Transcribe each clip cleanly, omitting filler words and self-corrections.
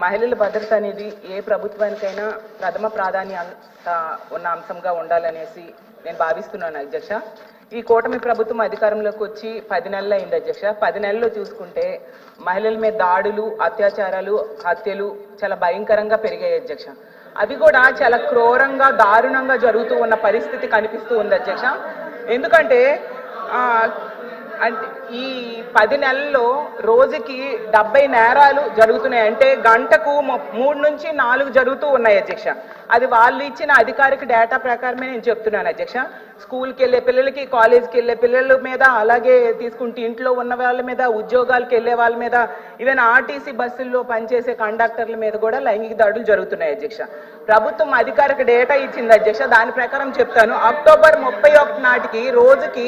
మహిళల భద్రత అనేది ఏ ప్రభుత్వానికైనా ప్రథమ ప్రాధాన్యత ఉన్న అంశంగా ఉండాలనేసి నేను భావిస్తున్నాను అధ్యక్ష. ఈ కూటమి ప్రభుత్వం అధికారంలోకి వచ్చి 10 నెలలు అయింది అధ్యక్ష. 10 నెలల్లో చూసుకుంటే మహిళల మీద దాడులు, అత్యాచారాలు, హత్యలు చాలా భయంకరంగా పెరిగాయి అధ్యక్ష. అది కూడా చాలా క్రూరంగా, దారుణంగా జరుగుతూ ఉన్న పరిస్థితి కనిపిస్తూ ఉంది అధ్యక్ష. ఎందుకంటే అంటే ఈ 10 నెలల్లో రోజుకి 70 నేరాలు జరుగుతున్నాయి. అంటే గంటకు 3 నుంచి 4 జరుగుతూ ఉన్నాయి అధ్యక్ష. అది వాళ్ళు ఇచ్చిన అధికారిక డేటా ప్రకారమే నేను చెప్తున్నాను అధ్యక్ష. స్కూల్కి వెళ్ళే పిల్లలకి, కాలేజ్కి వెళ్ళే పిల్లల మీద, అలాగే తీసుకుంటే ఇంట్లో ఉన్న వాళ్ళ మీద, ఉద్యోగాలకు వెళ్ళే వాళ్ళ మీద, ఈవెన్ ఆర్టీసీ బస్సుల్లో పనిచేసే కండక్టర్ల మీద కూడా లైంగిక దాడులు జరుగుతున్నాయి అధ్యక్ష. ప్రభుత్వం అధికారిక డేటా ఇచ్చింది అధ్యక్ష. దాని ప్రకారం చెప్తాను, అక్టోబర్ 31 నాటికి రోజుకి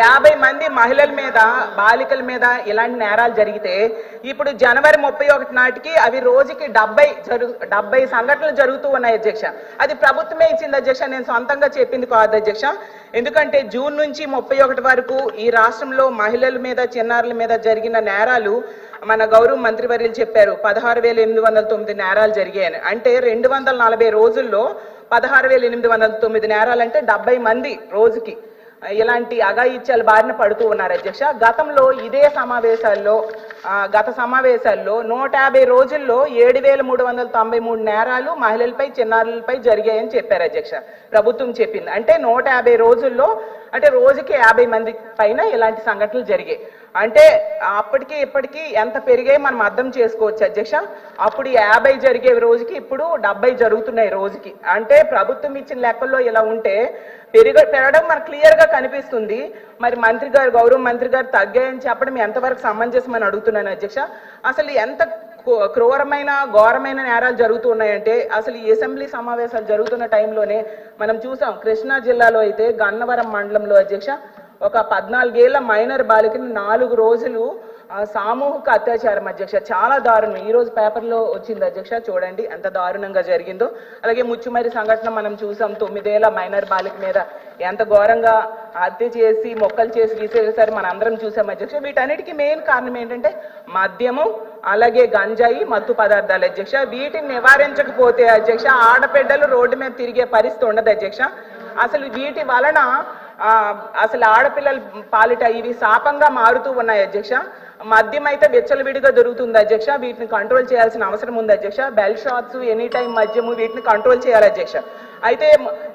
50 మంది మహిళల మీద, బాలికల మీద ఇలాంటి నేరాలు జరిగితే ఇప్పుడు జనవరి 31 నాటికి అవి రోజుకి 70 సంఘటనలు జరుగుతూ ఉన్నాయి అధ్యక్ష. అది ప్రభుత్వమే ఇచ్చింది అధ్యక్ష, నేను సొంతంగా చెప్పింది కాదు అధ్యక్ష. ఎందుకంటే జూన్ నుంచి 31 వరకు ఈ రాష్ట్రంలో మహిళల మీద, చిన్నారుల మీద జరిగిన నేరాలు మన గౌరవ మంత్రివర్యులు చెప్పారు 16,809 నేరాలు జరిగాయని. అంటే 240 రోజుల్లో 16,809 నేరాలు అంటే 70 మంది రోజుకి ఇలాంటి అఘాయిత్యాల బారిన పడుతూ ఉన్నారు అధ్యక్ష. గతంలో ఇదే సమావేశాల్లో గత సమావేశాల్లో 150 రోజుల్లో 7,393 నేరాలు మహిళలపై, చిన్నారులపై జరిగాయని చెప్పారు అధ్యక్ష. ప్రభుత్వం చెప్పింది అంటే 150 రోజుల్లో అంటే రోజుకి 50 మంది పైన ఇలాంటి సంఘటనలు జరిగాయి. అంటే అప్పటికి ఇప్పటికీ ఎంత పెరిగాయి మనం అర్థం చేసుకోవచ్చు అధ్యక్ష. అప్పుడు 50 జరిగే రోజుకి ఇప్పుడు 70 జరుగుతున్నాయి రోజుకి. అంటే ప్రభుత్వం ఇచ్చిన లెక్కల్లో ఇలా ఉంటే పెరగడం మనకు క్లియర్ గా కనిపిస్తుంది. మరి మంత్రి గారు, గౌరవ మంత్రి గారు తగ్గాయని చెప్పడం ఎంతవరకు సమంజసమని అడుగుతున్నాను అధ్యక్ష. అసలు ఎంత క్రూరమైన, ఘోరమైన నేరాలు జరుగుతూ ఉన్నాయంటే అసలు ఈ అసెంబ్లీ సమావేశాలు జరుగుతున్న టైంలోనే మనం చూసాం. కృష్ణా జిల్లాలో అయితే గన్నవరం మండలంలో అధ్యక్ష ఒక 14 ఏళ్ల మైనర్ బాలికని 4 రోజులు సామూహిక అత్యాచారం అధ్యక్ష. చాలా దారుణం. ఈ రోజు పేపర్లో వచ్చింది అధ్యక్ష, చూడండి ఎంత దారుణంగా జరిగిందో. అలాగే ముచ్చుమరి సంఘటన మనం చూసాం. 9 ఏళ్ల మైనర్ బాలిక మీద ఎంత ఘోరంగా హత్య చేసి, మొక్కలు చేసి విసిరేసారు మన అందరం చూసాం అధ్యక్ష. వీటన్నిటికీ మెయిన్ కారణం ఏంటంటే మద్యము, అలాగే గంజాయి, మత్తు పదార్థాలు అధ్యక్ష. వీటిని నివారించకపోతే అధ్యక్ష ఆడపిడ్డలు రోడ్డు మీద తిరిగే పరిస్థితి ఉండదు అధ్యక్ష. అసలు వీటి వలన అసలు ఆడపిల్లల పాలిట ఇవి శాపంగా మారుతూ ఉన్నాయి అధ్యక్ష. మద్యం అయితే విచ్చలవిడిగా దొరుకుతుంది అధ్యక్ష. వీటిని కంట్రోల్ చేయాల్సిన అవసరం ఉంది అధ్యక్ష. బెల్ షాప్స్, ఎనీ టైం మద్యము, వీటిని కంట్రోల్ చేయాలి అధ్యక్ష. అయితే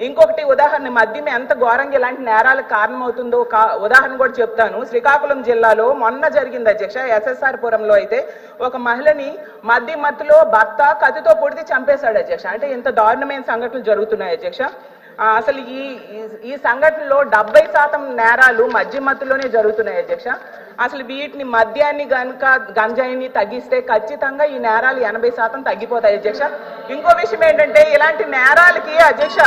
ఇంకొకటి ఉదాహరణ, మద్యం ఎంత ఘోరంగా ఇలాంటి నేరాలకు కారణమవుతుందో ఉదాహరణ కూడా చెప్తాను. శ్రీకాకుళం జిల్లాలో మొన్న జరిగింది అధ్యక్ష. SSR పురంలో అయితే ఒక మహిళని మద్యం మత్తులో భర్త కత్తితో పొడిచి చంపేశాడు అధ్యక్ష. అంటే ఇంత దారుణమైన సంఘటనలు జరుగుతున్నాయి అధ్యక్ష. అసలు ఈ సంఘటనలో 70% నేరాలు మద్యం మత్తులోనే జరుగుతున్నాయి అధ్యక్ష. అసలు వీటిని, మద్యాన్ని కనుక, గంజాయిని తగ్గిస్తే ఖచ్చితంగా ఈ నేరాలు 80% తగ్గిపోతాయి అధ్యక్ష. ఇంకో విషయం ఏంటంటే ఇలాంటి నేరాలకి అధ్యక్ష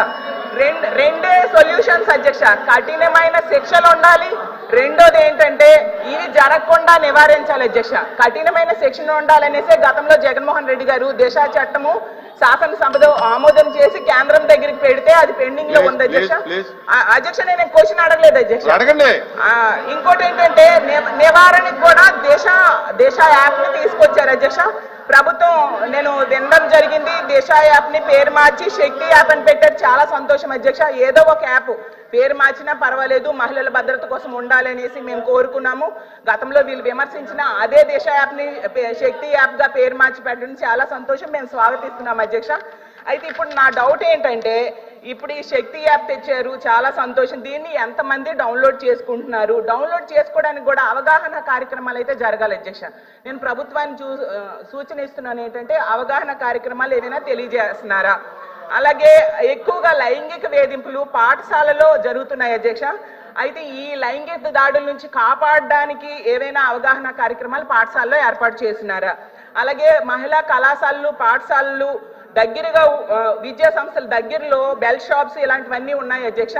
రెండే సొల్యూషన్స్ అధ్యక్ష. కఠినమైన శిక్షలు ఉండాలి. రెండోది ఏంటంటే ఇవి జరగకుండా నివారించాలి అధ్యక్ష. కఠినమైన శిక్షణ ఉండాలనేసే గతంలో జగన్మోహన్ రెడ్డి గారు దిశ చట్టము శాసనసభలో ఆమోదం చేసి కేంద్రం దగ్గరికి పెడితే అది పెండింగ్ లో ఉంది అధ్యక్ష. అధ్యక్ష నేను క్వశ్చన్ అడగలేదు అధ్యక్ష. ఇంకోటి ఏంటంటే నివారణకు కూడా దిశ యాప్ ని తీసుకొచ్చారు అధ్యక్ష. ప్రభుత్వం నేను వినడం జరిగింది. దిశ యాప్ ని పేరు మార్చి శక్తి యాప్ అని పెట్టారు. చాలా సంతోషం అధ్యక్ష. ఏదో ఒక యాప్ పేరు మార్చినా పర్వాలేదు, మహిళల భద్రత కోసం ఉండాలనేసి మేము కోరుకున్నాము. గతంలో వీళ్ళు విమర్శించిన అదే దిశ యాప్ ని శక్తి యాప్ గా పేరు మార్చి పెట్టడం చాలా సంతోషం, మేము స్వాగతిస్తున్నాం అధ్యక్ష. అయితే ఇప్పుడు నా డౌట్ ఏంటంటే ఇప్పుడు ఈ శక్తి యాప్ తెచ్చారు, చాలా సంతోషం. దీన్ని ఎంతమంది డౌన్లోడ్ చేసుకుంటున్నారు? డౌన్లోడ్ చేసుకోవడానికి కూడా అవగాహన కార్యక్రమాలు అయితే జరగాలి అధ్యక్ష. నేను ప్రభుత్వాన్ని సూచన ఇస్తున్నాను ఏంటంటే అవగాహన కార్యక్రమాలు ఏమైనా తెలియజేస్తున్నారా? అలాగే ఎక్కువగా లైంగిక వేధింపులు పాఠశాలలో జరుగుతున్నాయి అధ్యక్ష. అయితే ఈ లైంగిక దాడుల నుంచి కాపాడడానికి ఏవైనా అవగాహన కార్యక్రమాలు పాఠశాలలో ఏర్పాటు చేస్తున్నారా? అలాగే మహిళా కళాశాలలు, పాఠశాలలు దగ్గరగా, విద్యా సంస్థల దగ్గరలో బెల్ షాప్స్ ఇలాంటివన్నీ ఉన్నాయి అధ్యక్ష.